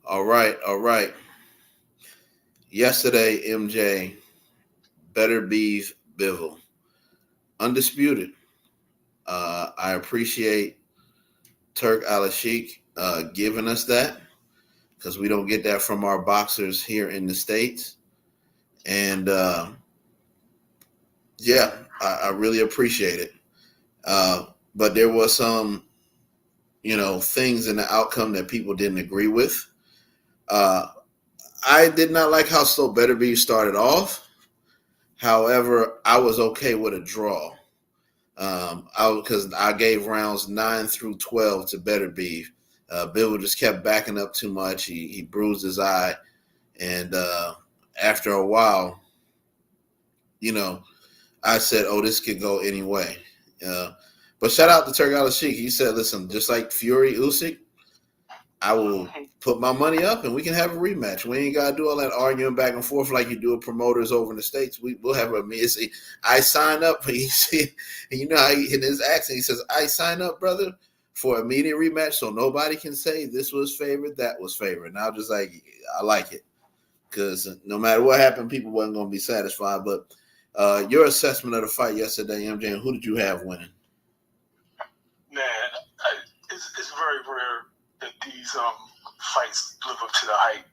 All right, all right. Yesterday, MJ, Beterbiev, Bivol, undisputed. I appreciate Turk Al-Sheikh giving us that because we don't get that from our boxers here in the States. And yeah, I really appreciate it. But there was some, things in the outcome that people didn't agree with. Uh, I did not like how slow Beterbiev started off. However, I was okay with a draw. Because I gave rounds 9 through 12 to Beterbiev. Bivol just kept backing up too much. He bruised his eye, and after a while, I said, "Oh, this could go any way." But shout out to Turk Al-Sheikh. He said, "Listen, just like Fury Usyk, I will put my money up and we can have a rematch. We ain't gotta do all that arguing back and forth like you do with promoters over in the States. We'll have a I sign up." And how in his accent he says, "I sign up, brother, for immediate rematch, so nobody can say this was favored, that was favored." And I was just like, I like it because no matter what happened, people wasn't gonna be satisfied. But your assessment of the fight yesterday, MJ, and who did you have winning? Man, it's very rare that these fights live up to the hype.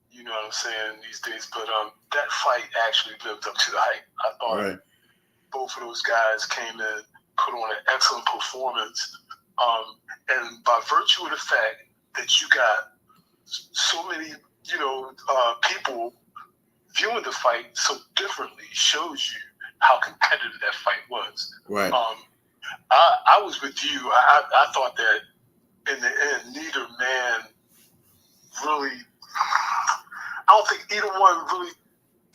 You know what I'm saying these days, but that fight actually lived up to the hype. I thought both of those guys came in, put on an excellent performance, and by virtue of the fact that you got so many, people viewing the fight so differently, shows you how competitive that fight was. Right. I was with you. I thought that in the end, neither man really. I don't think either one really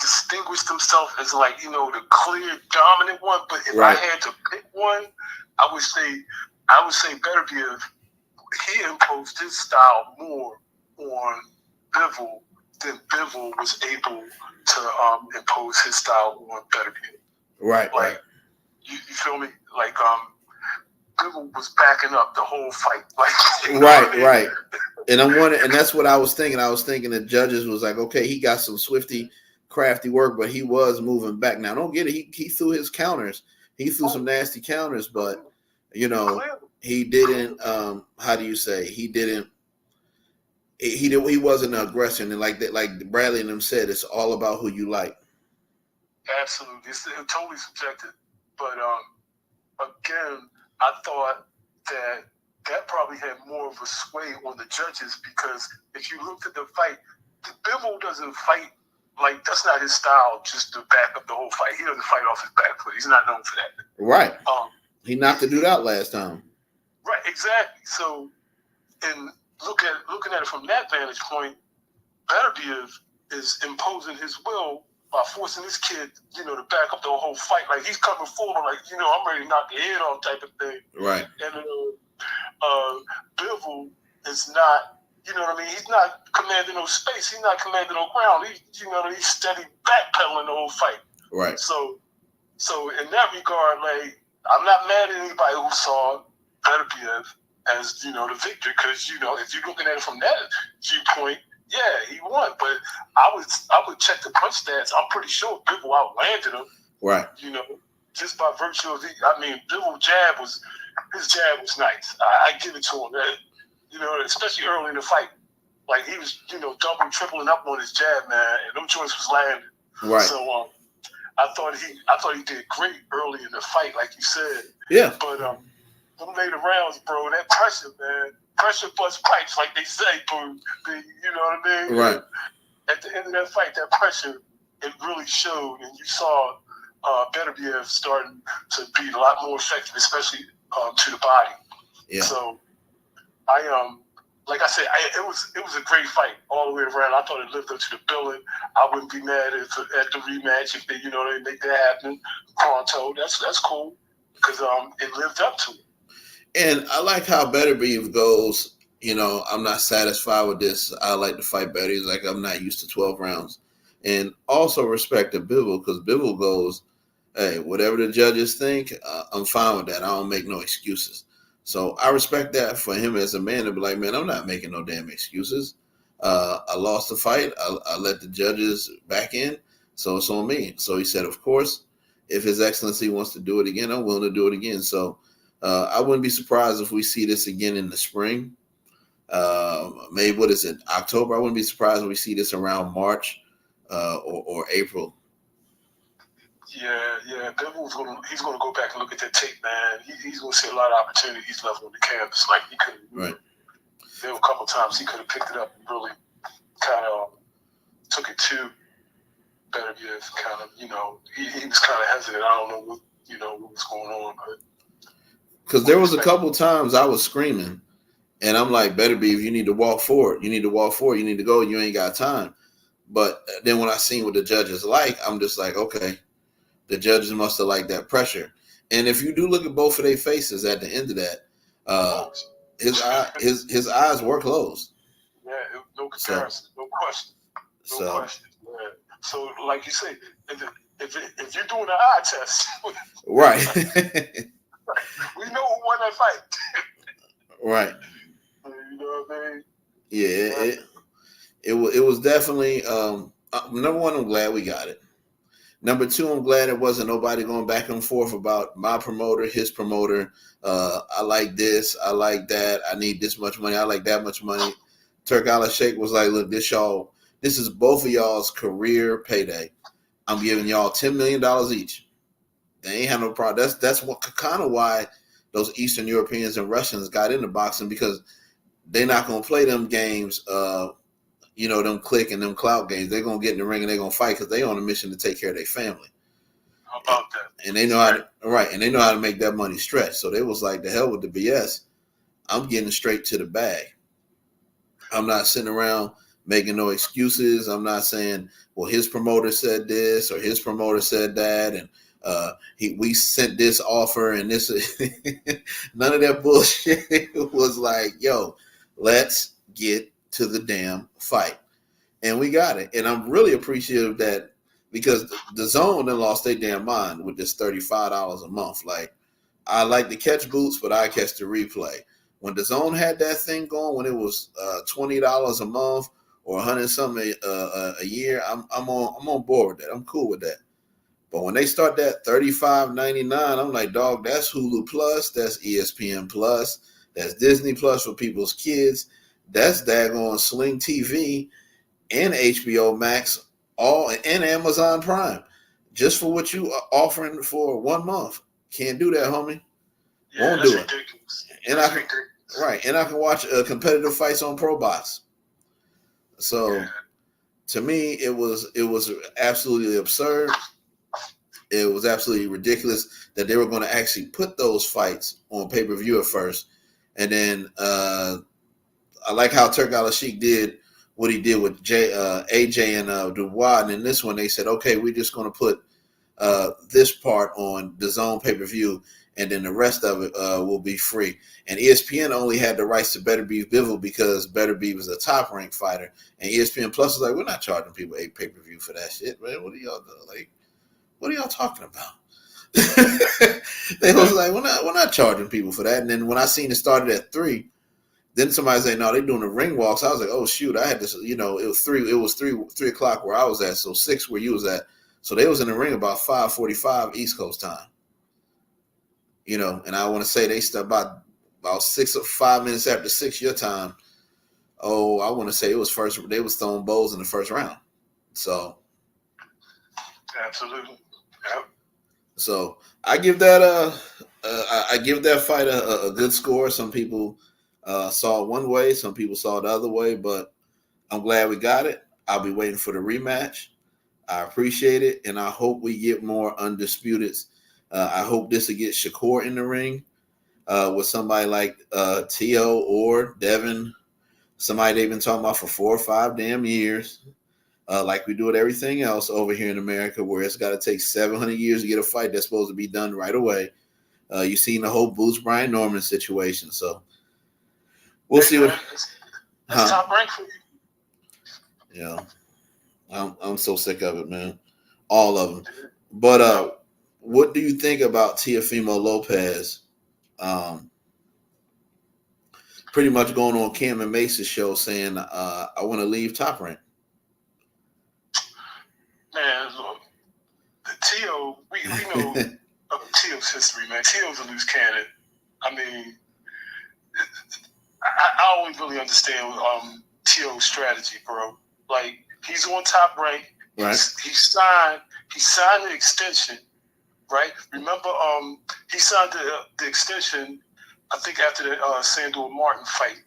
distinguished himself as the clear dominant one. But if I had to pick one, I would say Beterbiev. He imposed his style more on Bivol than Bivol was able to impose his style on Beterbiev. Right. You feel me? Bivol was backing up the whole fight. Right. And that's what I was thinking. I was thinking the judges was like, okay, he got some swifty, crafty work, but he was moving back. Now, don't get it. He threw his counters. He threw some nasty counters, but he didn't. How do you say? He didn't. He wasn't an aggressor, and like Bradley and them said, it's all about who you like. Absolutely, it's totally subjective. But again, I thought that probably had more of a sway on the judges because if you looked at the fight, Bivol doesn't fight that's not his style. Just to back up the whole fight, he doesn't fight off his back foot. He's not known for that. Right. He knocked the dude out last time. Right. Exactly. So, and looking at it from that vantage point, Beterbiev is imposing his will by forcing this kid, to back up the whole fight. Like he's coming forward, I'm ready to knock your head off, type of thing. Right. And Bivol is not, he's not commanding no space. He's not commanding no ground. He's steady backpedaling the whole fight. Right. So in that regard, I'm not mad at anybody who saw Beterbiev as, the victor, because, if you're looking at it from that viewpoint, yeah, he won. But I would check the punch stats. I'm pretty sure Bivol outlanded him. Right. Just by virtue of Bivol his jab was nice. I give it to him. Especially early in the fight. He was, doubling, tripling up on his jab, man, and them joints was landing. Right. So I thought he did great early in the fight, like you said. Yeah. But them later rounds, bro, that pressure, man. Pressure busts pipes, like they say, boo. You know what I mean? Right. At the end of that fight, that pressure, it really showed, and you saw Beterbiev starting to be a lot more effective, especially to the body. Yeah. So like I said, it was a great fight all the way around. I thought it lived up to the billing. I wouldn't be mad at the rematch if they make that happen pronto. That's cool because it lived up to it. And I like how Beterbiev goes. I'm not satisfied with this. I like to fight better. He's like, I'm not used to 12 rounds. And also respect to Bivol because Bivol goes, hey, whatever the judges think, I'm fine with that. I don't make no excuses. So I respect that for him as a man to be like, man, I'm not making no damn excuses. I lost the fight. I let the judges back in, so it's on me. So he said, of course, if His Excellency wants to do it again, I'm willing to do it again. So I wouldn't be surprised if we see this again in the spring. Maybe what is it, October? I wouldn't be surprised if we see this around March or April. Yeah. He's gonna go back and look at that tape, man. He's gonna see a lot of opportunities left on the canvas. Like he could, right. There were a couple of times he could have picked it up and really kind of took it to Beterbiev. Kind of, he was kind of hesitant. I don't know what was going on, but because there was a couple of times I was screaming, and I'm like, Beterbiev, you need to walk forward. You need to walk forward. You need to go. You ain't got time. But then when I seen what the judges like, I'm just like, okay, the judges must have liked that pressure. And if you do look at both of their faces at the end of that, his eyes were closed. Yeah, no comparison, no question, no question. Yeah. So, like you say, if you're doing an eye test, right, we know who won that fight. Right. You know what I mean? Yeah, it was definitely number one. I'm glad we got it. Number two, I'm glad it wasn't nobody going back and forth about my promoter, his promoter. I like this, I like that. I need this much money. I like that much money. Turk Al-Sheikh was like, look, this is both of y'all's career payday. I'm giving y'all $10 million each. They ain't have no problem. That's what kind of why those Eastern Europeans and Russians got into boxing, because they're not going to play them games, them click and them clout games. They're going to get in the ring and they're going to fight because they're on a mission to take care of their family. How about that? And they know how to make that money stretch. So they was like, the hell with the BS. I'm getting straight to the bag. I'm not sitting around making no excuses. I'm not saying, well, his promoter said this or his promoter said that, and we sent this offer and this. None of that bullshit. It was like, yo, let's get to the damn fight. And we got it. And I'm really appreciative that, because the zone then lost their damn mind with this $35 a month. Like, I like to catch boots, but I catch the replay. When the zone had that thing going, when it was $20 a month or 100 something a year, I'm on board with that. I'm cool with that. But when they start that $35.99, I'm like, dog, that's Hulu Plus, that's ESPN Plus, that's Disney Plus for people's kids, that's daggone Sling TV and HBO Max, all and Amazon Prime, just for what you are offering for 1 month. Can't do that, homie. Yeah, Won't that's do it. ridiculous. And that's ridiculous. Right, and I can watch competitive fights on ProBox. So, to me, it was absolutely absurd. It was absolutely ridiculous that they were going to actually put those fights on pay-per-view at first, and then I like how Turk Al-Sheikh did what he did with AJ and Dubois, and in this one they said, okay, we're just going to put this part on the zone pay-per-view, and then the rest of it will be free. And ESPN only had the rights to Beterbiev Bivol because Beterbiev was a top-ranked fighter, and ESPN Plus was like, we're not charging people a pay-per-view for that shit, man. What are y'all doing? Like, what are y'all talking about? They was like, we're not charging people for that. And then when I seen it started at 3, then somebody said, no, they're doing the ring walks. I was like, oh shoot, I had this, it was 3 o'clock where I was at, so 6 where you was at. So they was in the ring about 5:45 East Coast time. And I want to say they stopped about 6 or 5 minutes after 6 your time. Oh, I want to say they was throwing bowls in the first round. So absolutely. Yep. So I give that fight a good score. Some people saw it one way, some people saw it the other way, but I'm glad we got it. I'll be waiting for the rematch. I appreciate it, and I hope we get more undisputeds. I hope this will get Shakur in the ring with somebody like T.O. or Devin, somebody they've been talking about for 4 or 5 damn years. Like we do with everything else over here in America, where it's got to take 700 years to get a fight that's supposed to be done right away. You've seen the whole Boots Brian Norman situation, so we'll see what. That's top rank for you. Yeah, I'm so sick of it, man. All of them. But what do you think about Teofimo Lopez pretty much going on Cam and Mace's show saying, I want to leave Top Rank. Man, look, Tio, we know of Tio's history, man. Tio's a loose cannon. I mean, I always really understand Tio's strategy, bro. Like, he's on Top Rank. Right. He signed the extension, right? Remember, he signed the extension, I think, after the Sandor Martin fight.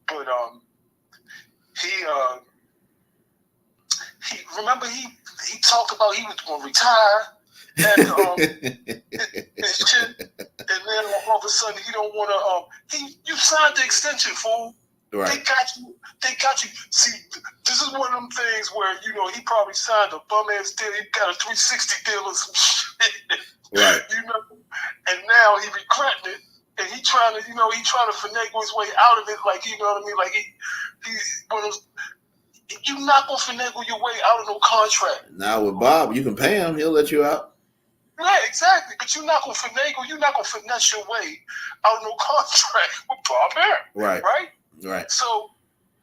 But he remember he talked about he was going to retire and shit, and then all of a sudden he don't want to. You signed the extension, fool. Right. They got you. See, this is one of them things where he probably signed a bum ass deal. He got a 360 deal or some shit. Right. And now he regretting it. And he trying to finagle his way out of it, like, you know what I mean? Like, he's one of those, you're not going to finagle your way out of no contract. Now with Bob, you can pay him. He'll let you out. Yeah, exactly. But you're not going to finagle, you're not going to finesse your way out of no contract with Bob Arum. Right. Right? Right. So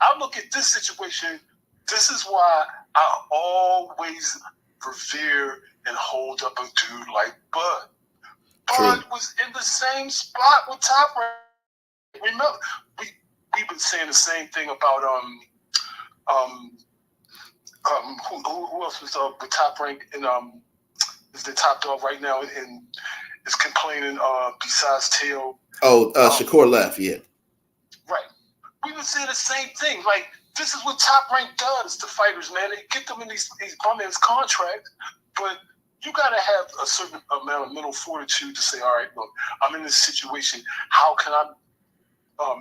I look at this situation. This is why I always revere and hold up a dude like Bud. Bud was in the same spot with Top Rank. Remember, we've been saying the same thing about who else was with Top Rank and is the top dog right now and is complaining besides Teo. Shakur left, yeah. Right. We've been saying the same thing. Like, this is what Top Rank does to fighters, man. They get them in these bum ass contracts, but you got to have a certain amount of mental fortitude to say, all right, look, I'm in this situation. How can I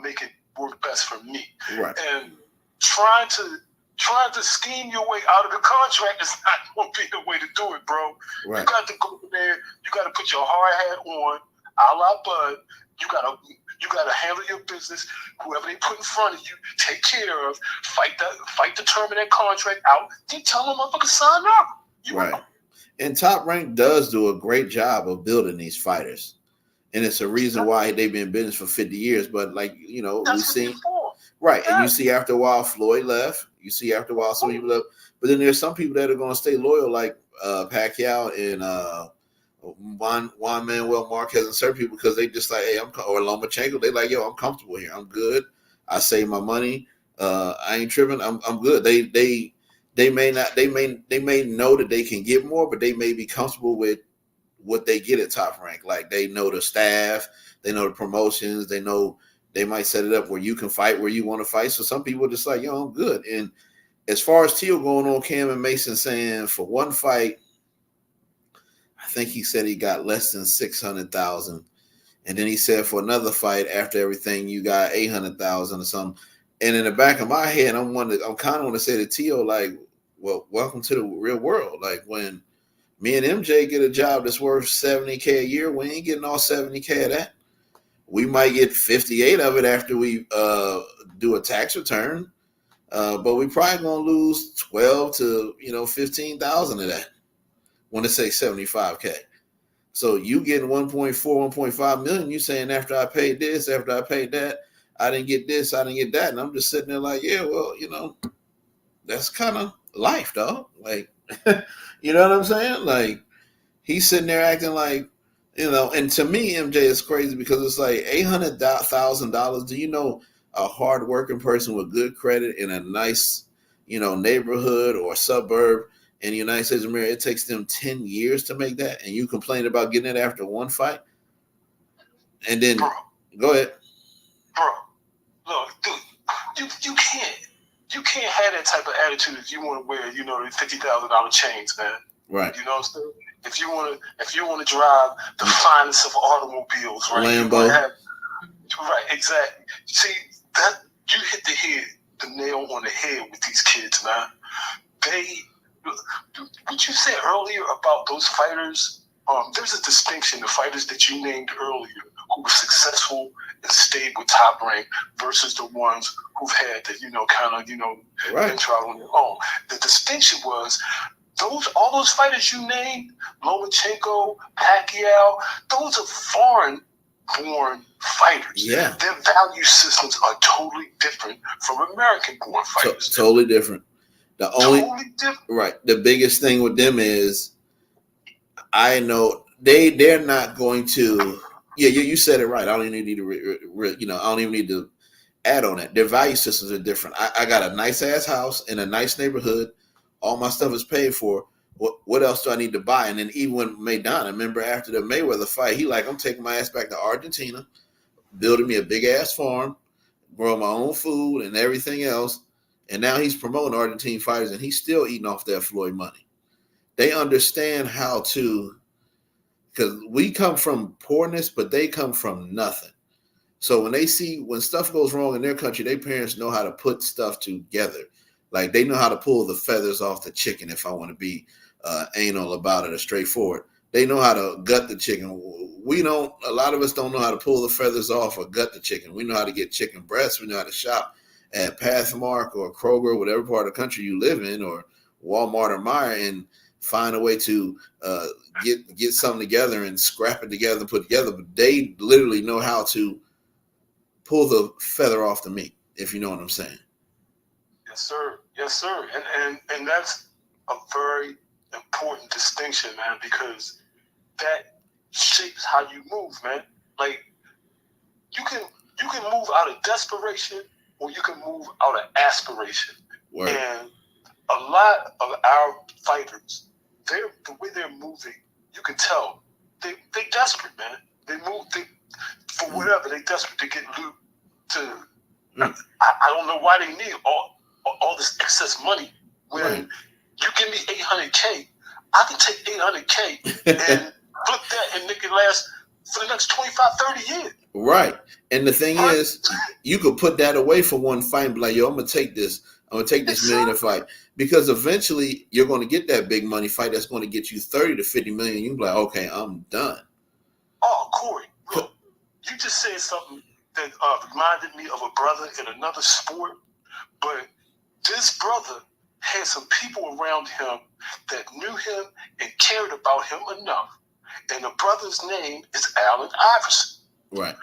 make it work best for me? Right. And trying to scheme your way out of the contract is not going to be the way to do it, bro. Right. You got to go there. You got to put your hard hat on, a la Bud. You got to handle your business. Whoever they put in front of you, take care of. Fight the term of that contract out. Then tell them motherfucker sign up. Right. And Top Rank does do a great job of building these fighters. And it's a reason why they've been in business for 50 years. But we've seen. Right. Yeah. And you see after a while Floyd left. You see after a while some people left. But then there's some people that are going to stay loyal, like Pacquiao and Juan Manuel Marquez and certain people, because they just like, hey, or Lomachenko. They like, yo, I'm comfortable here. I'm good. I save my money. I ain't tripping. I'm good. They may know that they can get more, but they may be comfortable with what they get at Top Rank. Like, they know the staff, they know the promotions, they know they might set it up where you can fight where you want to fight. So some people are just like, yo, I'm good. And as far as Teal going on, Cam and Mason saying for one fight, I think he said he got less than 600,000. And then he said for another fight after everything, you got 800,000 or something. And in the back of my head, I'm kind of want to say to Tio, like, well, welcome to the real world. Like, when me and MJ get a job that's worth $70K a year, we ain't getting all $70K of that. We might get 58 of it after we do a tax return, but we probably gonna lose 12 to 15,000 of that when they say 75K. So you getting 1.4, 1.5 million. You saying after I paid this, after I paid that, I didn't get this, I didn't get that, and I'm just sitting there like, yeah, well, that's kind of life, dog. Like, you know what I'm saying? Like, he's sitting there acting like, and to me, MJ is crazy because it's like $800,000. Do you know a hardworking person with good credit in a nice, neighborhood or suburb in the United States of America, it takes them 10 years to make that, and you complain about getting it after one fight? And then, go ahead. Bro, look, dude, you can't have that type of attitude if you want to wear, the $50,000 chains, man. Right. You know what I'm saying? If you want to drive the finest of automobiles, right? Lambo. Right, exactly. See, that you hit the nail on the head with these kids, man. What you said earlier about those fighters, there's a distinction. The fighters that you named earlier who were successful and stayed with Top Rank versus the ones who've had to, right, been trial on their own. The distinction was all those fighters you named, Lomachenko, Pacquiao, those are foreign born fighters. Yeah. Their value systems are totally different from American born fighters. Totally different. Totally different. Right. The biggest thing with them is I know they're not going to. Yeah, you said it right. I don't even need to. I don't even need to add on that. Their value systems are different. I got a nice ass house in a nice neighborhood. All my stuff is paid for. What else do I need to buy? And then even when Maidana, remember after the Mayweather fight, he like, I'm taking my ass back to Argentina, building me a big ass farm, growing my own food and everything else. And now he's promoting Argentine fighters, and he's still eating off that Floyd money. They understand how to, because we come from poorness, but they come from nothing. So when stuff goes wrong in their country, their parents know how to put stuff together. Like they know how to pull the feathers off the chicken. If I want to be anal about it or straightforward, they know how to gut the chicken. We don't. A lot of us don't know how to pull the feathers off or gut the chicken. We know how to get chicken breasts. We know how to shop at Pathmark or Kroger, whatever part of the country you live in, or Walmart or Meijer, and find a way to get something together and scrap it together and put together. But they literally know how to pull the feather off the meat, if you know what I'm saying. Yes, sir. Yes, sir. And that's a very important distinction, man, because that shapes how you move, man. Like you can move out of desperation or you can move out of aspiration. Word. And a lot of our fighters, the way they're moving, you can tell they desperate, man. They move for whatever. They desperate to get loot. I don't know why they need all this excess money when you give me $800K, I can take $800K and flip that and make it last for the next 25, 30 years. Right. And the thing is, you could put that away for one fight and be like, yo, I'm gonna take this millionaire fight. Because eventually you're gonna get that big money fight that's gonna get you 30 to 50 million. You can be like, okay, I'm done. Oh, Corey, look, you just said something that reminded me of a brother in another sport, but this brother had some people around him that knew him and cared about him enough. And the brother's name is Allen Iverson. Right.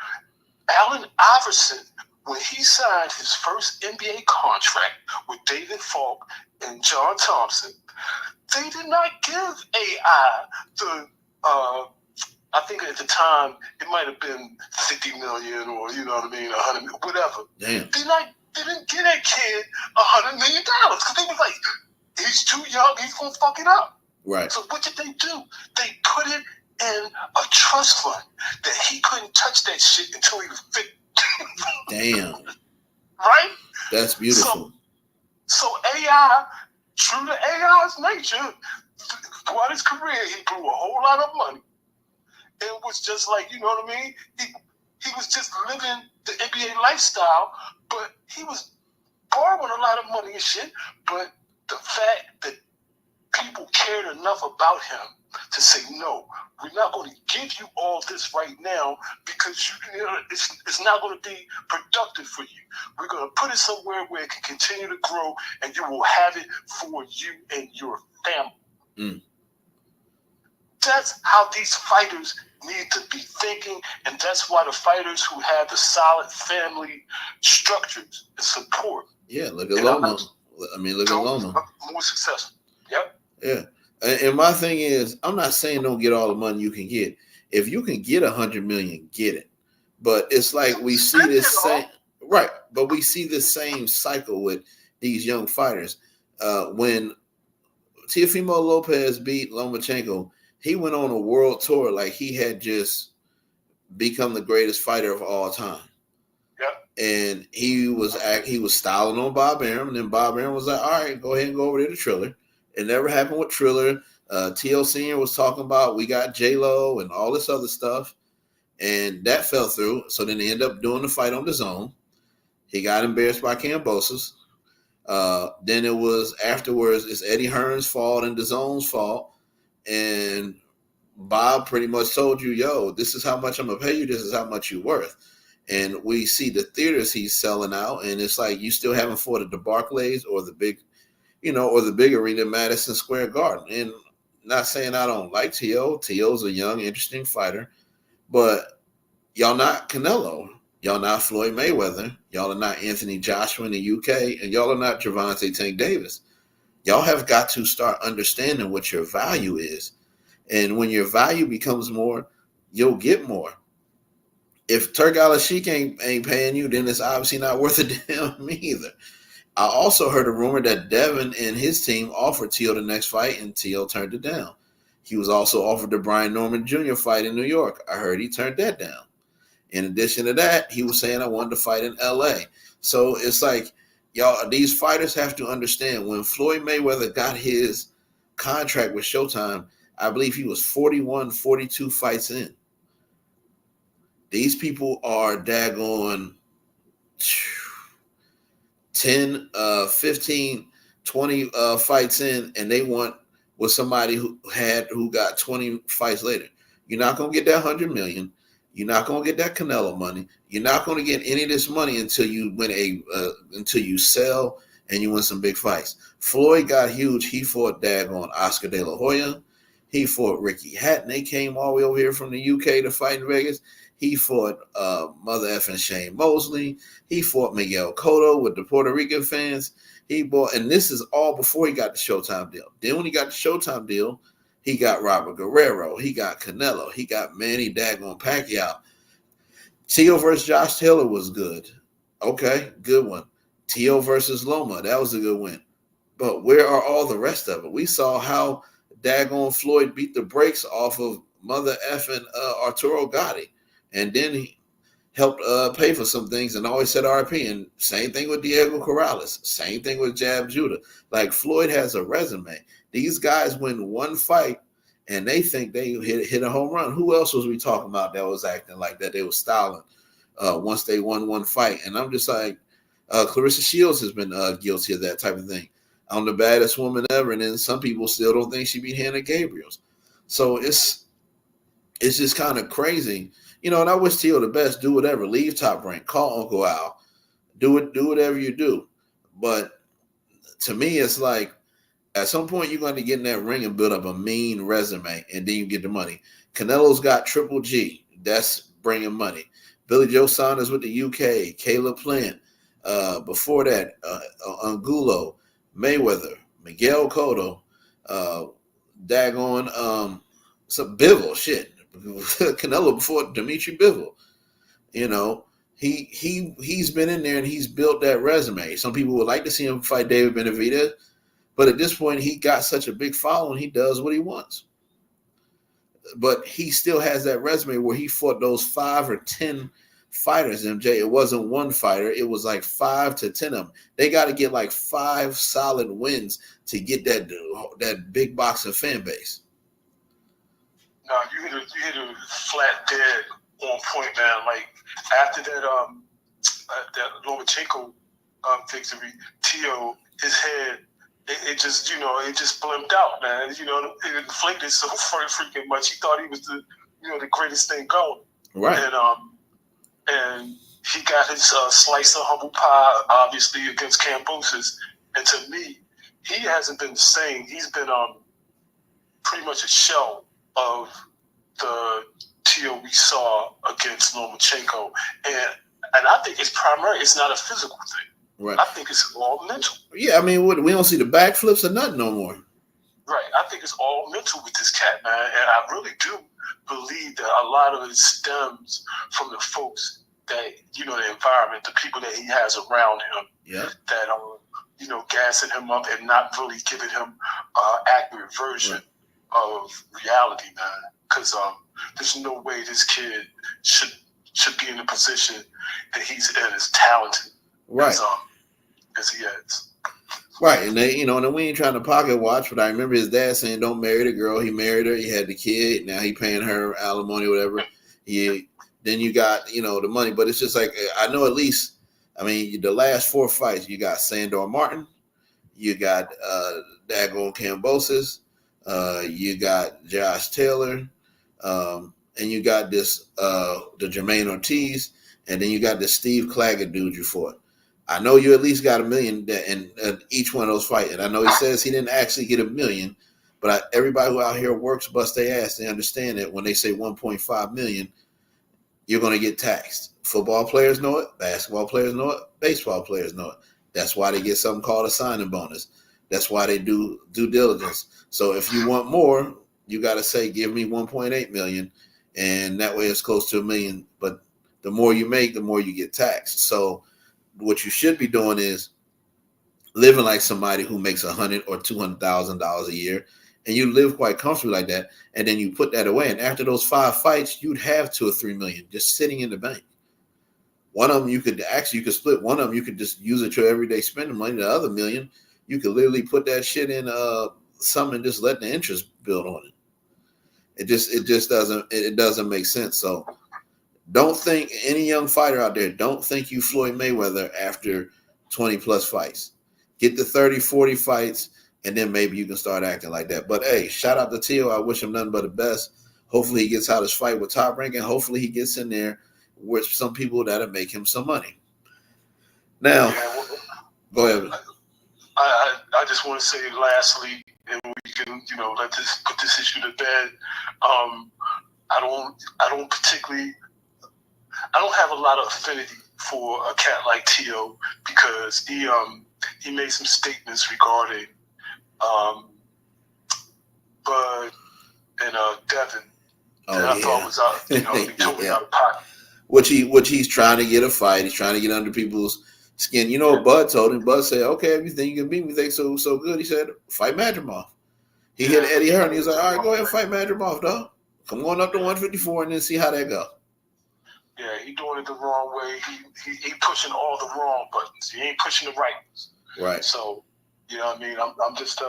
Allen Iverson, when he signed his first NBA contract with David Falk and John Thompson, they did not give AI the I think at the time it might have been 50 million or you know what I mean, 100 million, whatever. Damn. They didn't give that kid $100 million because they were like, he's too young, he's gonna fuck it up. Right. So what did they do? They put it in a trust fund that he couldn't touch that shit until he was 50. Damn. Right? That's beautiful. So AI, true to AI's nature, throughout his career, he blew a whole lot of money. It was just like, you know what I mean? He was just living the NBA lifestyle, but he was borrowing a lot of money and shit. But the fact that people cared enough about him to say, no, we're not going to give you all this right now because it's not going to be productive for you. We're going to put it somewhere where it can continue to grow and you will have it for you and your family. Mm. That's how these fighters need to be thinking, and that's why the fighters who have the solid family structures and support. Yeah, look at Loma. Look at Loma. More successful. Yep. Yeah. And my thing is, I'm not saying don't get all the money you can get. If you can get 100 million, get it. But it's like we see this same right. But we see this same cycle with these young fighters. When Teofimo Lopez beat Lomachenko, he went on a world tour like he had just become the greatest fighter of all time. Yep. And he was styling on Bob Arum, and then Bob Arum was like, all right, go ahead and go over there to Triller. It never happened with Triller. T.O. Sr. was talking about we got J-Lo and all this other stuff, and that fell through. So then they ended up doing the fight on the zone. He got embarrassed by Kambosos. Then it was afterwards, it's Eddie Hearn's fault and the zone's fault. And Bob pretty much told you, yo, this is how much I'm going to pay you. This is how much you're worth. And we see the theaters he's selling out, and it's like you still haven't fought at the Barclays or the big, or the big arena, Madison Square Garden. And not saying I don't like T.O. T.O.'s a young, interesting fighter, but Y'all not Canelo. Y'all not Floyd Mayweather. Y'all are not Anthony Joshua in the UK, and y'all are not Gervonta Tank Davis. Y'all have got to start understanding what your value is. And when your value becomes more, you'll get more. If Turk Sheik ain't paying you, then it's obviously not worth a damn either. I also heard a rumor that Devin and his team offered Teal the next fight, and Teal turned it down. He was also offered the Brian Norman Jr. fight in New York. I heard he turned that down. In addition to that, he was saying I wanted to fight in LA. So it's like, y'all, these fighters have to understand when Floyd Mayweather got his contract with Showtime, I believe he was 41, 42 fights in. These people are daggone 10, 15, 20 fights in, and they want with somebody who got 20 fights later. You're not going to get that 100 million. You're not going to get that Canelo money. You're not going to get any of this money until you win until you sell and you win some big fights. Floyd got huge. He fought daggone Oscar De La Hoya. He fought Ricky Hatton. They came all the way over here from the UK to fight in Vegas. He fought Mother effing Shane Mosley. He fought Miguel Cotto with the Puerto Rican fans. And this is all before he got the Showtime deal. Then when he got the Showtime deal, he got Robert Guerrero. He got Canelo. He got Manny daggone Pacquiao. Teo versus Josh Taylor was good. Okay, good one. Teo versus Loma. That was a good win. But where are all the rest of it? We saw how daggone Floyd beat the brakes off of Mother effing Arturo Gatti. And then he helped pay for some things and always said RP. And same thing with Diego Corrales. Same thing with Jab Judah. Like, Floyd has a resume. These guys win one fight and they think they hit a home run. Who else was we talking about that was acting like that? They were styling once they won one fight. And I'm just like, Clarissa Shields has been guilty of that type of thing. I'm the baddest woman ever. And then some people still don't think she beat Hannah Gabriels. So it's just kind of crazy. You know, and I wish Teal the best. Do whatever. Leave Top Rank. Call Uncle Al. Do whatever you do. But to me, it's like at some point you're going to get in that ring and build up a mean resume, and then you get the money. Canelo's got Triple G. That's bringing money. Billy Joe Saunders with the UK. Caleb Plant. Before that, Angulo, Mayweather, Miguel Cotto, some Bivol. Shit. Canelo before Dimitri Bivol. You know, he's been in there and he's built that resume. Some people would like to see him fight David Benavidez, but at this point he got such a big following, he does what he wants. But he still has that resume where he fought those 5 or 10 fighters, MJ. It wasn't one fighter, it was like 5 to 10 of them. They got to get like 5 solid wins to get that big boxing fan base. No, you hit a flat dead on point, man. Like after that Lomachenko victory, Teo, his head, it just blimped out, man. You know, it inflated so freaking much. He thought he was the greatest thing going. Right. And he got his slice of humble pie, obviously, against Kambosos. And to me, he hasn't been the same. He's been pretty much a shell of the Teo we saw against Lomachenko. And I think it's not a physical thing. Right. I think it's all mental. Yeah, I mean, we don't see the backflips or nothing no more. Right. I think it's all mental with this cat, man. And I really do believe that a lot of it stems from the folks that, the environment, the people that he has around him. Yeah. That gassing him up and not really giving him accurate version of reality, man. Because there's no way this kid should be in the position that he's in as talented as he is. Right, and they, and then we ain't trying to pocket watch, but I remember his dad saying, "Don't marry the girl." He married her. He had the kid. Now he paying her alimony, or whatever. Then you got the money, but it's just like I know at least. I mean, the last 4 fights, you got Sandor Martin, you got Dagon Kambosos, you got Josh Taylor, and you got this the Jermaine Ortiz, and then you got the Steve Claggett dude you fought. I know you at least got $1 million in each one of those fights. And I know he says he didn't actually get $1 million, but everybody who out here works bust their ass. They understand that when they say $1.5 million, you're going to get taxed. Football players know it. Basketball players know it. Baseball players know it. That's why they get something called a signing bonus. That's why they do due diligence. So if you want more, you got to say, give me 1.8 million, and that way it's close to $1 million. But the more you make, the more you get taxed. So what you should be doing is living like somebody who makes $100,000 or $200,000 a year, and you live quite comfortably like that, and then you put that away. And after those 5 fights, you'd have 2 or 3 million just sitting in the bank. One of them you could split. One of them you could just use it your everyday spending money. The other million, you could literally put that shit in something and just let the interest build on it. It doesn't make sense. So don't think, any young fighter out there, don't think you Floyd Mayweather after 20 plus fights. Get the 30, 40 fights, and then maybe you can start acting like that. But hey, shout out to Tio. I wish him nothing but the best. Hopefully he gets out his fight with Top Rank, and hopefully he gets in there with some people that'll make him some money. Now, go ahead. I just want to say lastly, and we can put this issue to bed. I don't have a lot of affinity for a cat like Tio because he made some statements regarding Bud and Devin that I thought was out, totally out of pocket. Which he's trying to get a fight. He's trying to get under people's skin. You know what Bud told him? Bud said, "Okay, if you think you can beat me, think so good." He said, "Fight Madrimov." He hit Eddie Hearn. He was like, "All right, go ahead and fight Madrimov, dog. Come on up to 154 and then see how that go." Yeah, he doing it the wrong way. He pushing all the wrong buttons. He ain't pushing the right ones. Right. So, you know what I mean? I'm just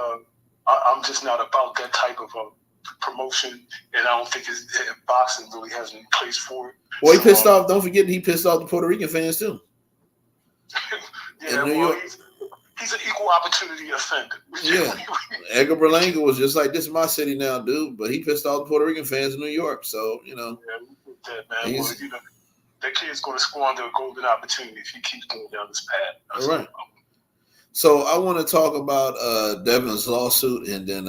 not about that type of promotion, and I don't think boxing really has any place for it. Well, he pissed off. Don't forget, he pissed off the Puerto Rican fans too. Yeah, well, he's an equal opportunity offender. Yeah, Edgar Berlanga was just like, "This is my city now, dude." But he pissed off the Puerto Rican fans in New York. So Yeah, man. Well, that kid's going to squander a golden opportunity if he keeps going down this path. All right. So I want to talk about Devin's lawsuit, and then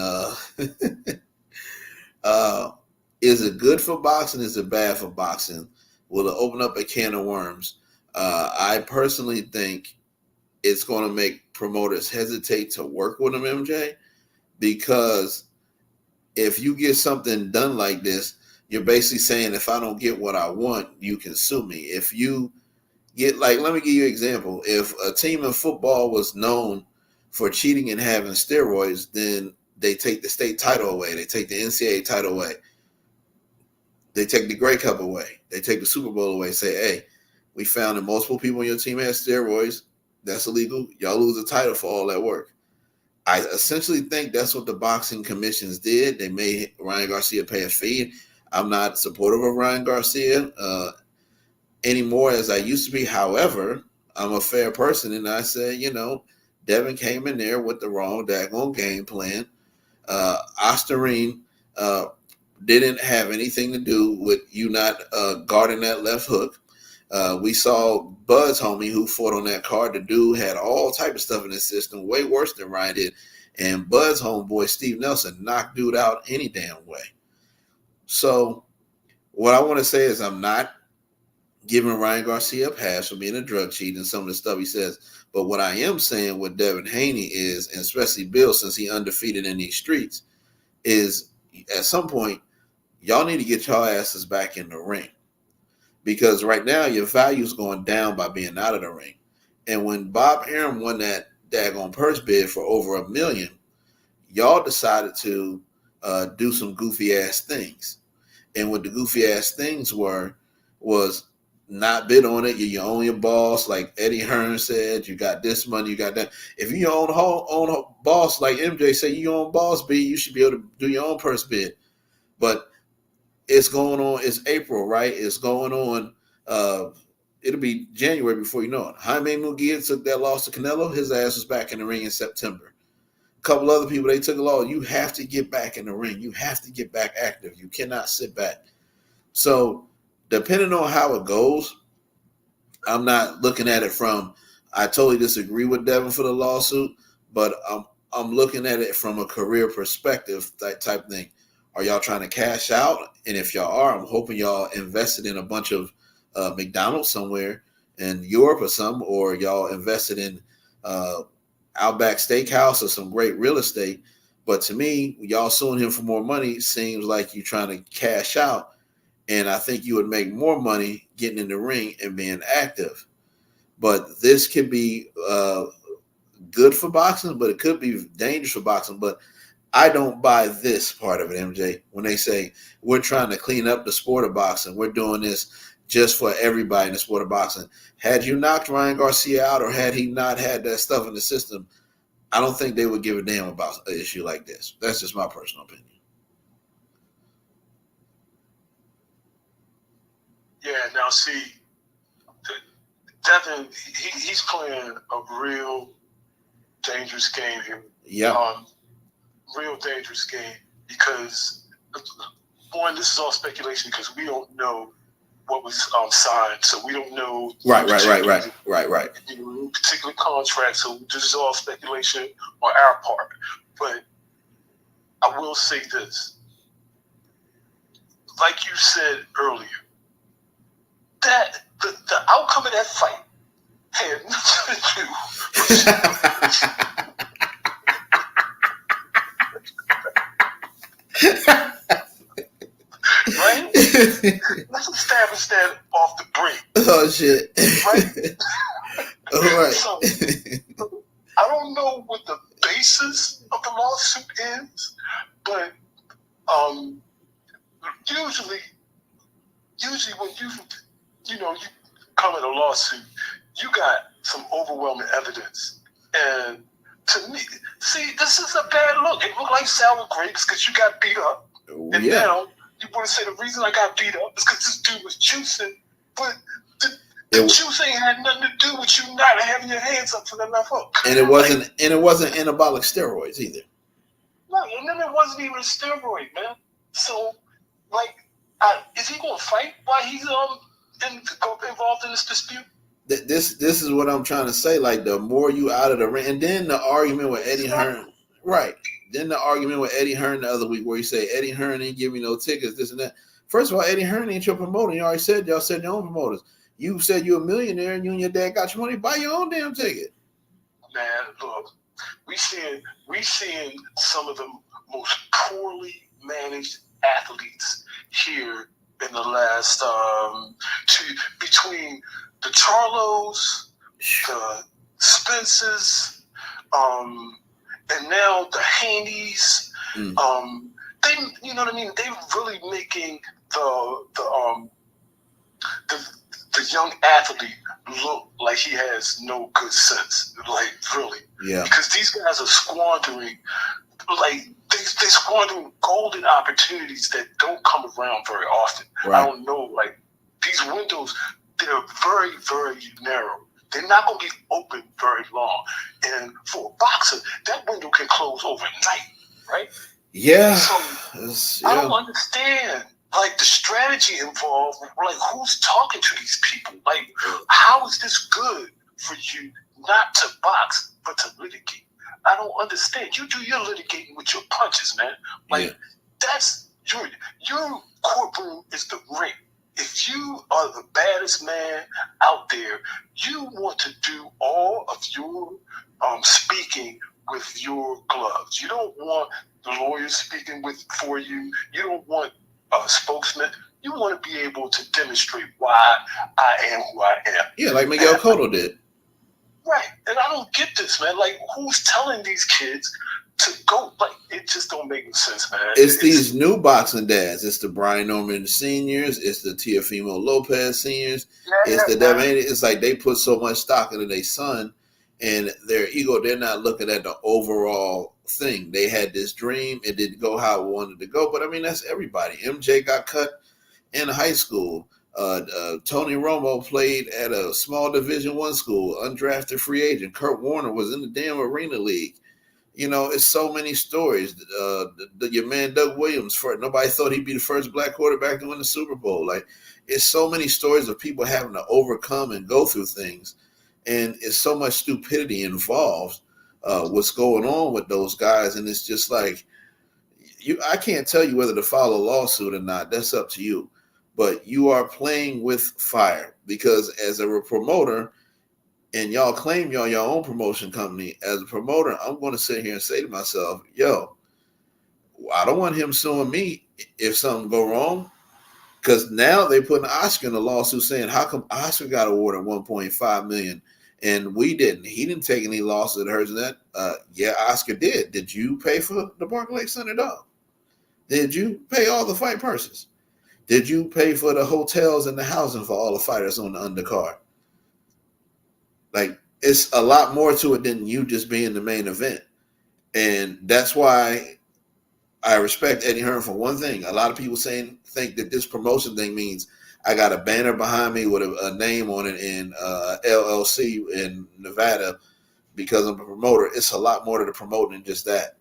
is it good for boxing? Is it bad for boxing? Will it open up a can of worms? I personally think it's going to make promoters hesitate to work with him, MJ, because if you get something done like this, you're basically saying, if I don't get what I want, you can sue me. If you get, like, let me give you an example. If a team in football was known for cheating and having steroids, then they take the state title away. They take the NCAA title away. They take the Grey Cup away. They take the Super Bowl away. Say, hey, we found that multiple people on your team had steroids. That's illegal. Y'all lose the title for all that work. I essentially think that's what the boxing commissions did. They made Ryan Garcia pay a fee. I'm not supportive of Ryan Garcia anymore as I used to be. However, I'm a fair person, and I said, Devin came in there with the wrong daggone game plan. Osterine didn't have anything to do with you not guarding that left hook. We saw Bud's homie who fought on that card. The dude had all type of stuff in his system, way worse than Ryan did. And Bud's homeboy, Steve Nelson, knocked dude out any damn way. So what I want to say is I'm not giving Ryan Garcia a pass for being a drug cheat and some of the stuff he says. But what I am saying with Devin Haney is, and especially Bill, since he undefeated in these streets, is at some point, y'all need to get y'all asses back in the ring. Because right now, your value is going down by being out of the ring. And when Bob Arum won that daggone purse bid for over $1 million, y'all decided to do some goofy-ass things. And what the goofy-ass things was not bid on it. You're only a boss, like Eddie Hearn said. You got this money, you got that. If you own a boss, like MJ said, you own boss bid, you should be able to do your own purse bid. But it's going on. It's April, right? It's going on. It'll be January before you know it. Jaime Munguia took that loss to Canelo. His ass was back in the ring in September. A couple other people, they took a loss. You have to get back in the ring. You have to get back active. You cannot sit back. So depending on how it goes, I'm not looking at it from, I totally disagree with Devin for the lawsuit, but I'm looking at it from a career perspective, that type thing. Are y'all trying to cash out? And if y'all are, I'm hoping y'all invested in a bunch of McDonald's somewhere in Europe or some, or y'all invested in Outback Steakhouse or some great real estate. But to me, y'all suing him for more money seems like you're trying to cash out. And I think you would make more money getting in the ring and being active. But this could be good for boxing, but it could be dangerous for boxing. But I don't buy this part of it, MJ. When they say we're trying to clean up the sport of boxing, we're doing this just for everybody in the sport of boxing. Had you knocked Ryan Garcia out, or had he not had that stuff in the system, I don't think they would give a damn about an issue like this. That's just my personal opinion. Yeah, now see, Devin, he's playing a real dangerous game here. Yeah. Real dangerous game because, one, this is all speculation because we don't know what was signed, so we don't know. Right. Particular contract, so this is all speculation on our part. But I will say this, like you said earlier, that the outcome of that fight had nothing to do right? Let's establish that off the break. Oh shit! Right? All right. So, I don't know what the basis of the lawsuit is, but usually when you come in a lawsuit, you got some overwhelming evidence. And to me, see, this is a bad look. It looked like sour grapes because you got beat up. And now you want to say the reason I got beat up is because this dude was juicing, but the juice ain't had nothing to do with you not having your hands up for the left hook. And it wasn't anabolic steroids either. No, and then it wasn't even a steroid, man. So, is he gonna fight while he's involved in this dispute? This is what I'm trying to say. Like, the more you out of the ring, and then the argument with Eddie Hearn, right? Then the argument with Eddie Hearn the other week, where you say Eddie Hearn ain't give me no tickets, this and that. First of all, Eddie Hearn ain't your promoter. You already said y'all said your own promoters. You said you're a millionaire, and you and your dad got your money. Buy your own damn ticket. Man, look, we seeing some of the most poorly managed athletes here in the last between the Charlos, the Spencers, and now the Haneys. They, you know what I mean? They're really making the young athlete look like he has no good sense. Like, really. Yeah. Because these guys are squandering, they're squandering golden opportunities that don't come around very often. Right. I don't know, these windows, they're very, very narrow. They're not going to be open very long. And for a boxer, that window can close overnight, right? Yeah. So, I don't understand. The strategy involved, who's talking to these people? How is this good for you not to box, but to litigate? I don't understand. You do your litigating with your punches, man. That's your courtroom is the ring. If you are the baddest man out there, you want to do all of your speaking with your gloves. You don't want the lawyers speaking for you. You don't want a spokesman. You want to be able to demonstrate why I am who I am. Yeah, like Miguel Cotto did. Right. And I don't get this, man. Who's telling these kids to go? It just don't make no sense, man. It's these new boxing dads. It's the Brian Norman seniors. It's the Teofimo Lopez seniors. It's the Devin. It's like they put so much stock into their son and their ego. They're not looking at the overall thing. They had this dream. It didn't go how it wanted to go. But, I mean, that's everybody. MJ got cut in high school. Tony Romo played at a small Division I school, undrafted free agent. Kurt Warner was in the damn Arena League. You know, it's so many stories. Your man Doug Williams, nobody thought he'd be the first black quarterback to win the Super Bowl. It's so many stories of people having to overcome and go through things. And it's so much stupidity involved. What's going on with those guys. And it's just I can't tell you whether to file a lawsuit or not. That's up to you. But you are playing with fire because as a promoter, and y'all claim y'all your own promotion company. As a promoter, I'm going to sit here and say to myself, yo, I don't want him suing me if something go wrong. Because now they putting Oscar in a lawsuit saying, how come Oscar got awarded 1.5 million and we didn't? He didn't take any losses that hurts that. Yeah, Oscar did. Did you pay for the Barclays Center, dog? Did you pay all the fight purses? Did you pay for the hotels and the housing for all the fighters on the undercard? Like, it's a lot more to it than you just being the main event. And that's why I respect Eddie Hearn for one thing. A lot of people think that this promotion thing means I got a banner behind me with a name on it in LLC in Nevada because I'm a promoter. It's a lot more to the promoting than just that.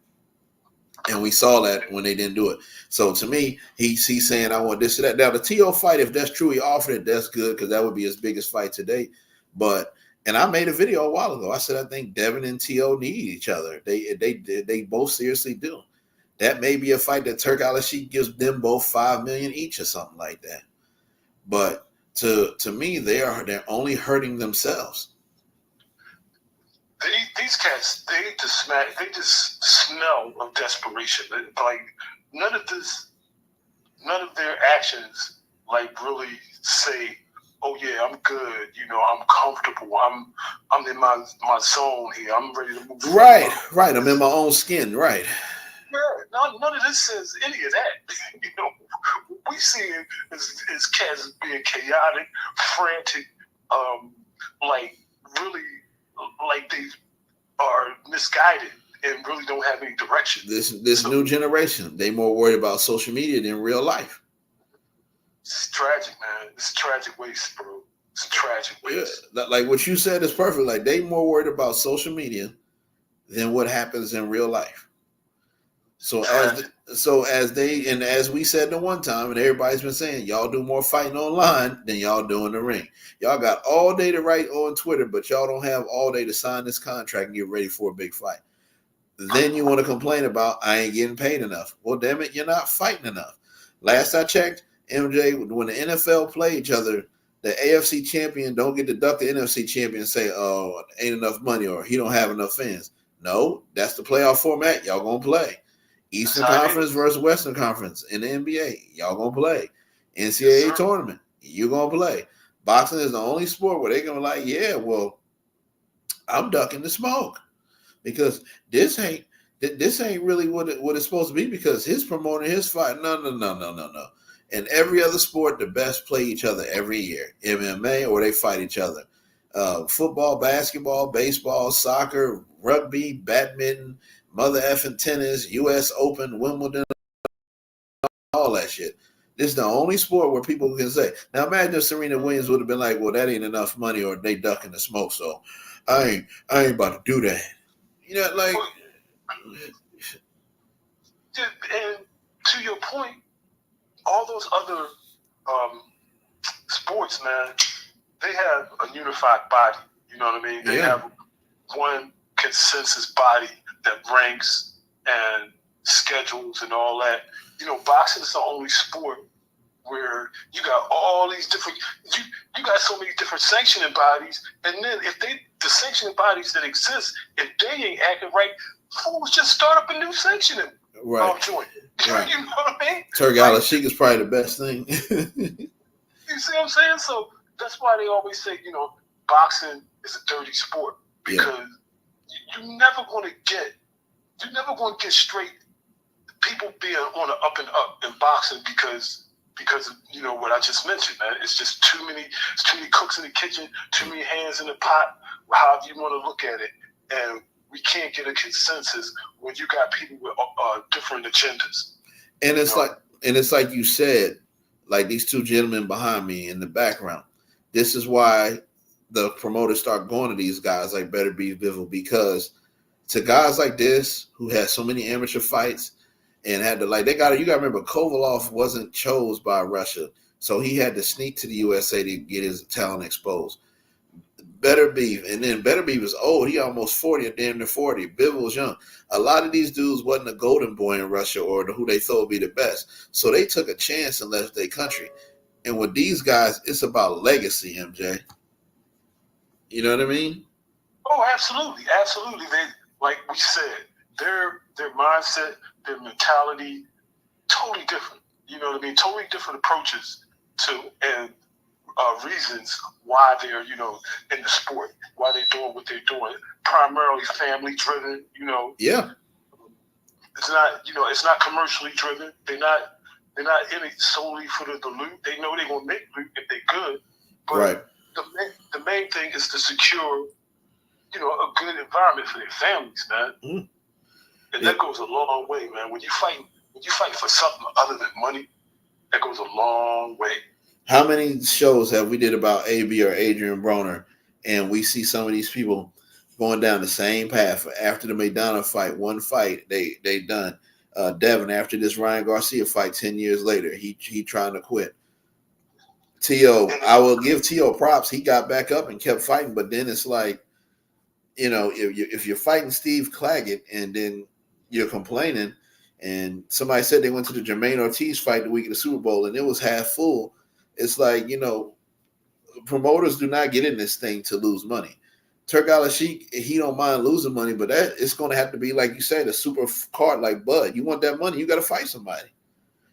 And we saw that when they didn't do it. So to me, he's saying I want this or that. Now the TO fight, if that's true, he offered it. That's good because that would be his biggest fight today. And I made a video a while ago. I said I think Devin and TO need each other. They both seriously do. That may be a fight that Turk Al-Sheikh gives them both $5 million each or something like that. But to me, they're only hurting themselves. These cats, they just smell of desperation. Like none of their actions like really say, "Oh yeah, I'm good. You know, I'm comfortable. I'm in my zone here. I'm ready to move." Right. I'm in my own skin. Right. Yeah, none of this says any of that. You know, we see it as cats as being chaotic, frantic, like really, like they are misguided and really don't have any direction. This new generation, they more worried about social media than real life. It's tragic, man. It's a tragic waste, bro. It's a tragic waste. Yeah, like what you said is perfect. Like they more worried about social media than what happens in real life. So as we said the one time, and everybody's been saying, y'all do more fighting online than y'all do in the ring. Y'all got all day to write on Twitter, but y'all don't have all day to sign this contract and get ready for a big fight. Then you want to complain about I ain't getting paid enough. Well, damn it, you're not fighting enough. Last I checked, MJ, when the NFL play each other, the AFC champion don't get to duck the NFC champion and say, oh, ain't enough money or he don't have enough fans. No, that's the playoff format. Y'all gonna play. Eastern Conference versus Western Conference in the NBA. Y'all gonna play. NCAA tournament. You gonna play. Boxing is the only sport where they're gonna be like, yeah, well, I'm ducking the smoke because this ain't really what it's supposed to be because his promoting his fight. No. In every other sport, the best play each other every year. MMA or they fight each other. Football, basketball, baseball, soccer, rugby, badminton, mother effing tennis, U.S. Open, Wimbledon, all that shit. This is the only sport where people can say. Now imagine if Serena Williams would have been like, well, that ain't enough money or they ducking the smoke, so I ain't about to do that. You know, like. And to your point, all those other sports, man, they have a unified body. You know what I mean? They have one consensus body that ranks and schedules and all that. You know, boxing is the only sport where you got all these different. You got so many different sanctioning bodies, and then if the sanctioning bodies that exist, if they ain't acting right, fools just start up a new sanctioning joint. Right. You know what I mean? Turk Al-Sheikh is probably the best thing. You see what I'm saying? So that's why they always say, you know, boxing is a dirty sport because you're never going to get straight people being on an up and up in boxing because of, you know, what I just mentioned, man. It's just too many cooks in the kitchen, too many hands in the pot, however you want to look at it. And we can't get a consensus when you got people with different agendas. And it's like you said, like these two gentlemen behind me in the background. This is why the promoters start going to these guys like Beterbiev, Bivol, because to guys like this who had so many amateur fights and had to you got to remember Kovalov wasn't chose by Russia, so he had to sneak to the USA to get his talent exposed. Beterbiev, and then Beterbiev is old. He almost 40 or damn near 40. Bivol's young. A lot of these dudes wasn't a golden boy in Russia or who they thought would be the best. So they took a chance and left their country. And with these guys, it's about legacy, MJ. You know what I mean? Oh, absolutely, absolutely. They, like we said, their mindset, their mentality, totally different. You know what I mean? Totally different approaches to and reasons why they're in the sport, why they're doing what they're doing. Primarily family driven. Yeah. It's not commercially driven. They're not in it solely for the loot. They know they're gonna make loot if they're good. But right. The main thing is to secure a good environment for their families, man. Mm. And that goes a long way, man. When you fight for something other than money, that goes a long way. How many shows have we did about AB or Adrian Broner, and we see some of these people going down the same path after the McDonough fight? One fight, they done. Devin, after this Ryan Garcia fight 10 years later, he trying to quit. T.O., I will give T.O. props. He got back up and kept fighting, but then it's like, if you're fighting Steve Claggett and then you're complaining, and somebody said they went to the Jermaine Ortiz fight the week of the Super Bowl and it was half full, it's like, promoters do not get in this thing to lose money. Turk Al-Sheikh, he don't mind losing money, but that it's going to have to be, like you said, a super card like Bud. You want that money, you got to fight somebody.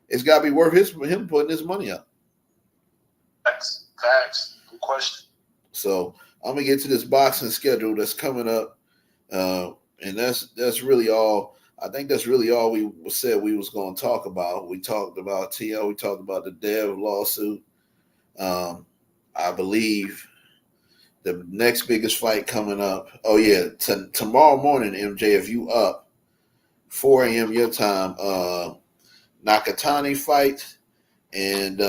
It's got to be worth him putting his money up. Facts. Good question. So I'm gonna get to this boxing schedule that's coming up, and that's really all. I think that's really all we said we was going to talk about. We talked about T.O. We talked about the Dev lawsuit. I believe the next biggest fight coming up. Oh yeah, tomorrow morning, MJ, if you up 4 a.m. your time, Nakatani fight and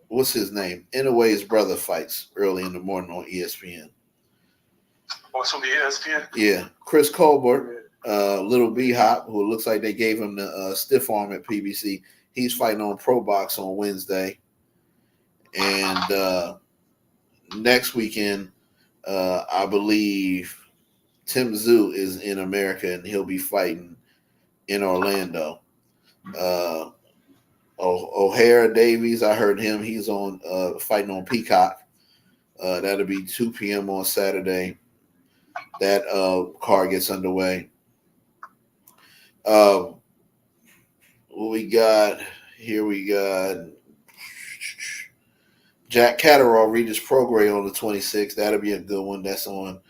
what's his name? Inoue's brother fights early in the morning on ESPN. Oh, it's on the ESPN? Yeah. Chris Colbert, Little B-Hop, who looks like they gave him the stiff arm at PBC. He's fighting on Pro Box on Wednesday. And next weekend, I believe Tim Tszyu is in America, and he'll be fighting in Orlando. O'Hara Davies, I heard him. He's on fighting on Peacock. That'll be 2 p.m. on Saturday. That card gets underway. What we got here? We got Jack Catterall, Regis Prograis on the 26th. That'll be a good one. That's on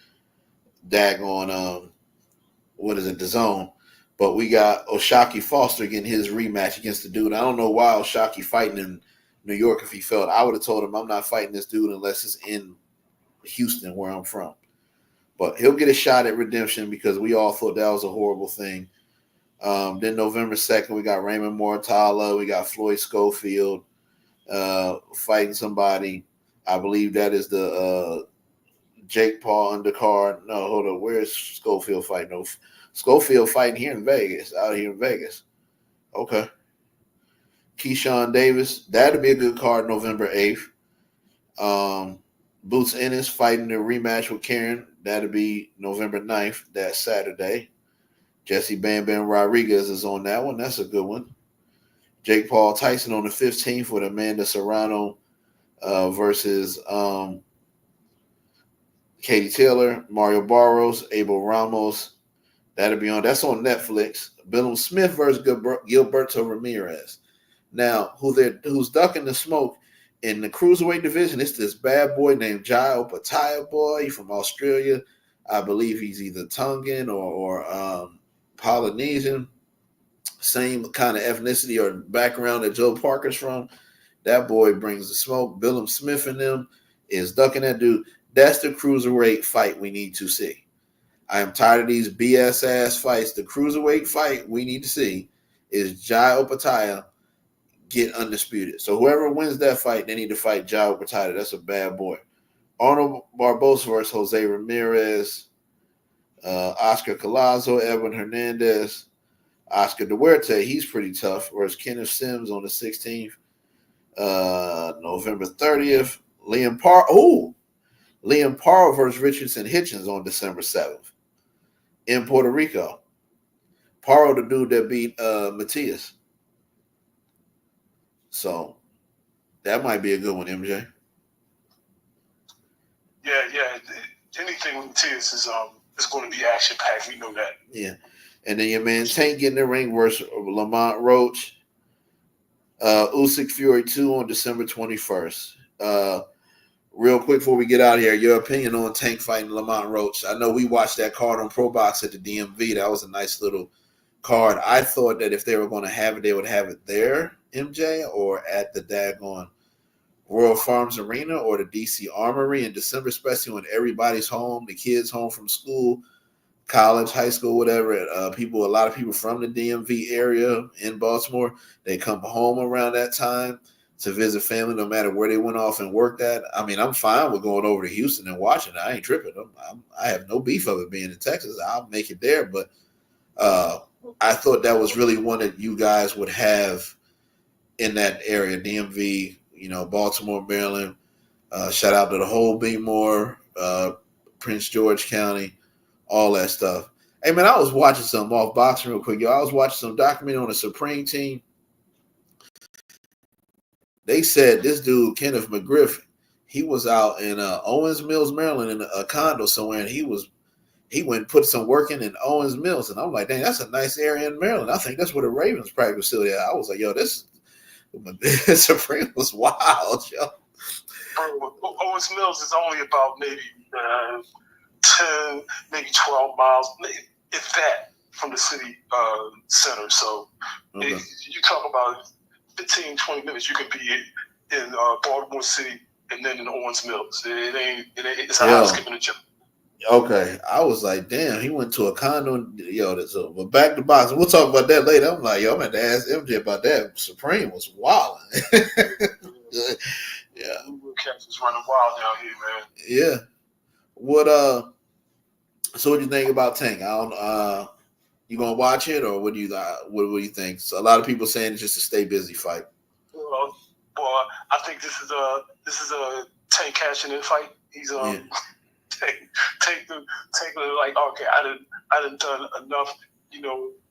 what is it, DAZN. But we got Oshaki Foster getting his rematch against the dude. I don't know why Oshaki fighting in New York if he felt. I would have told him I'm not fighting this dude unless it's in Houston, where I'm from. But he'll get a shot at redemption because we all thought that was a horrible thing. Then November 2nd, we got Raymond Mortala. We got Floyd Schofield fighting somebody. I believe that is the Jake Paul undercard. No, hold on. Where's Schofield fighting? No, Schofield fighting here in Vegas, out here in Vegas. Okay. Keyshawn Davis. That'll be a good card November 8th. Boots Ennis fighting the rematch with Karen. That'll be November 9th, that Saturday. Jesse Bam Bam Rodriguez is on that one. That's a good one. Jake Paul Tyson on the 15th with Amanda Serrano versus Katie Taylor, Mario Barros, Abel Ramos. That'll be on. That's on Netflix. Billum Smith versus Gilberto Ramirez. Now, who's ducking the smoke in the cruiserweight division? It's this bad boy named Jai Opataya boy from Australia. I believe he's either Tongan or Polynesian. Same kind of ethnicity or background that Joe Parker's from. That boy brings the smoke. Billum Smith and them is ducking that dude. That's the cruiserweight fight we need to see. I am tired of these BS ass fights. The cruiserweight fight we need to see is Jai Opataya get undisputed. So whoever wins that fight, they need to fight Jai Opataya. That's a bad boy. Arnold Barbosa versus Jose Ramirez. Oscar Collazo, Edwin Hernandez. Oscar Duarte, he's pretty tough. Versus Kenneth Sims on the 16th. November 30th. Liam Park. Oh, Liam Parle versus Richardson Hitchens on December 7th in Puerto Rico. Parle, the dude that beat Matias. So that might be a good one, MJ. Yeah. Anything with Matias is going to be action packed. We know that. Yeah. And then your man Tank getting the ring versus Lamont Roach. Usyk Fury 2 on December 21st. Real quick before we get out of here, your opinion on Tank fighting Lamont Roach. I know we watched that card on Pro Box at the DMV. That was a nice little card. I thought that if they were going to have it, they would have it there, MJ, or at the daggone Royal Farms Arena or the DC Armory in December, especially when everybody's home, the kids home from school, college, high school, whatever. A lot of people from the DMV area in Baltimore, they come home around that time to visit family, no matter where they went off and worked at. I mean, I'm fine with going over to Houston and watching it. I ain't tripping. I have no beef of it being in Texas. I'll make it there. But I thought that was really one that you guys would have in that area, DMV, Baltimore, Maryland. Shout out to the whole Beemore, Prince George County, all that stuff. Hey, man, I was watching some off boxing real quick, yo. I was watching some documentary on the Supreme team. They said this dude, Kenneth McGriff, he was out in Owens Mills, Maryland, in a condo somewhere, and he went and put some work in Owens Mills. And I'm like, dang, that's a nice area in Maryland. I think that's where the Ravens practice facility is. I was like, yo, this Supreme was wild, yo. Owens Mills is only about maybe 10, maybe 12 miles, if that, from the city center. So Okay. you talk about 15, 20 minutes, you could be in Baltimore City and then in Owens Mills. It's a hop, skip, and a jump. Okay, I was like, damn, he went to a condo. Yo, but back to boxing. We'll talk about that later. I'm like, yo, I'm going to ask MJ about that. Supreme was wild. Yeah. Cats is running wild down here, man. Yeah. So what do you think about Tank? You gonna watch it, or what do you think? So a lot of people saying it's just a stay busy fight. Well, I think this is a Tank cashing in fight. He's take the like, okay, I done done enough,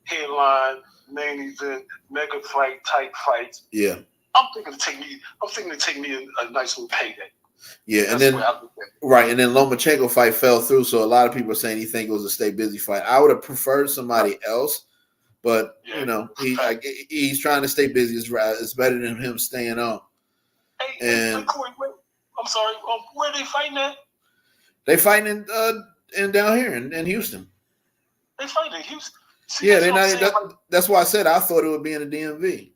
headline, main event, mega fight type fights. Yeah. I'm thinking to take me a nice little payday. Yeah, and then Lomachenko fight fell through, so a lot of people are saying he think it was a stay busy fight. I would have preferred somebody else, but he's trying to stay busy. It's better than him staying on. Hey, Corey, I'm sorry. Where are they fighting at? They fighting in down here in Houston. They fighting in Houston. See, yeah, that's why I said I thought it would be in the DMV.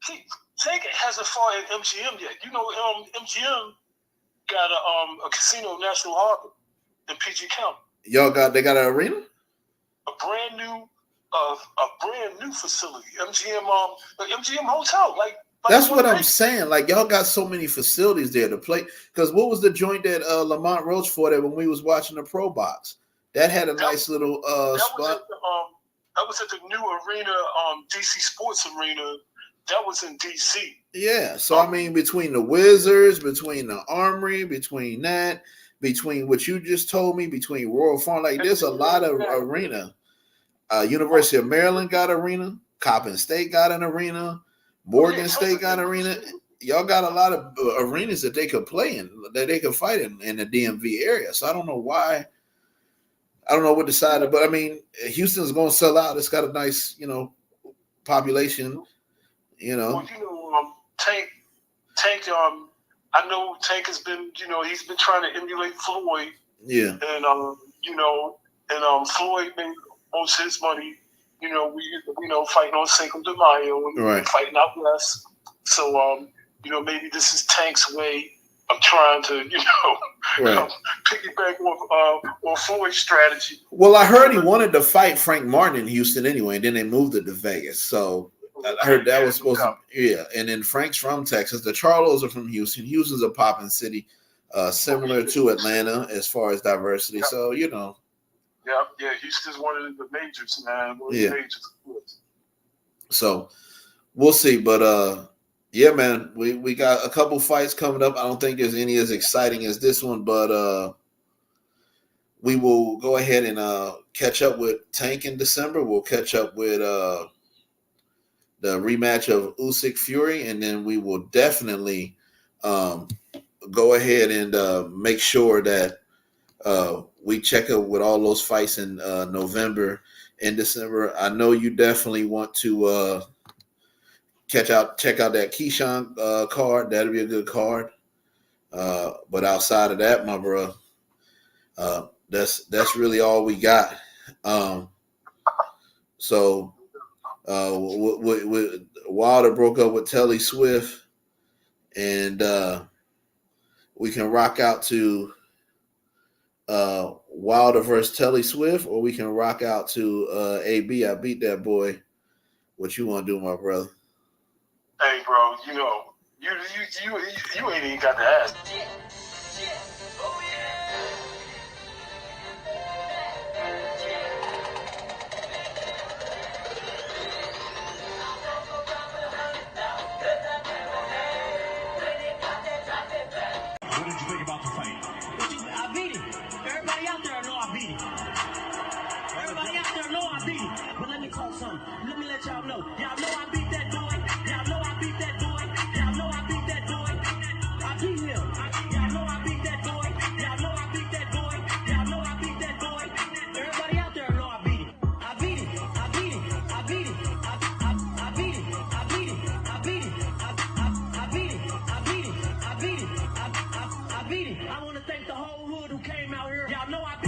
See, Tank hasn't fought at MGM yet. MGM got a casino in National Harbor in PG County. They got an arena? A brand new facility. MGM hotel. That's what I'm saying. Like, y'all got so many facilities there to play. Because what was the joint that Lamont Roach fought at when we was watching the Pro Box? That had a nice little spot. That was at the new arena, DC Sports Arena. That was in DC. Yeah. So, I mean, between the Wizards, between the Armory, between what you just told me, between Royal Farm, there's a lot of arena. University of Maryland got arena. Coppin State got an arena. Morgan State got an arena. Y'all got a lot of arenas that they could play in, that they could fight in the DMV area. So I don't know why. I don't know what decided, but I mean, Houston's going to sell out. It's got a nice, population. Well, Tank. I know Tank has been, he's been trying to emulate Floyd. Yeah. And Floyd made most of his money. Fighting on Cinco de Mayo and fighting out west. So, maybe this is Tank's way of trying to, piggyback on Floyd's strategy. Well, I heard he wanted to fight Frank Martin in Houston anyway, and then they moved it to Vegas. So I heard that was supposed to, and then Frank's from Texas. The Charlos are from Houston. Houston's a popping city, similar to Atlanta as far as diversity. So, Yeah, Houston's one of the majors, man. One of the majors. So we'll see. But Yeah, man, we got a couple fights coming up. I don't think there's any as exciting as this one, but we will go ahead and catch up with Tank in December. We'll catch up with the rematch of Usyk Fury, and then we will definitely um, go ahead and make sure that we check out with all those fights in November and December. I know you definitely want to check out that Keyshawn card. That'll be a good card. But outside of that, my bro, that's really all we got. Um, so Wilder broke up with Telly Swift, and we can rock out to Wilder versus Telly Swift, or we can rock out to AB. I beat that boy. What you want to do, my brother? Hey, bro, you know, you ain't even got to ask. What did you think about the fight? I beat him. Everybody out there know I beat him. Everybody out there know I beat him. But let me call something. Let me let y'all know. Y'all know I beat that boy. Y'all know I beat that boy. Y'all know I beat that boy. I beat him. Y'all know I beat that boy. Y'all know I beat that boy. Y'all know I beat that boy. Everybody out there know I beat him. I beat him. I beat him. I beat him. I beat him. I beat him. I beat him. I beat him. I beat him. I beat him. I beat him. I want to thank the whole hood who came out here. Y'all know I beat him.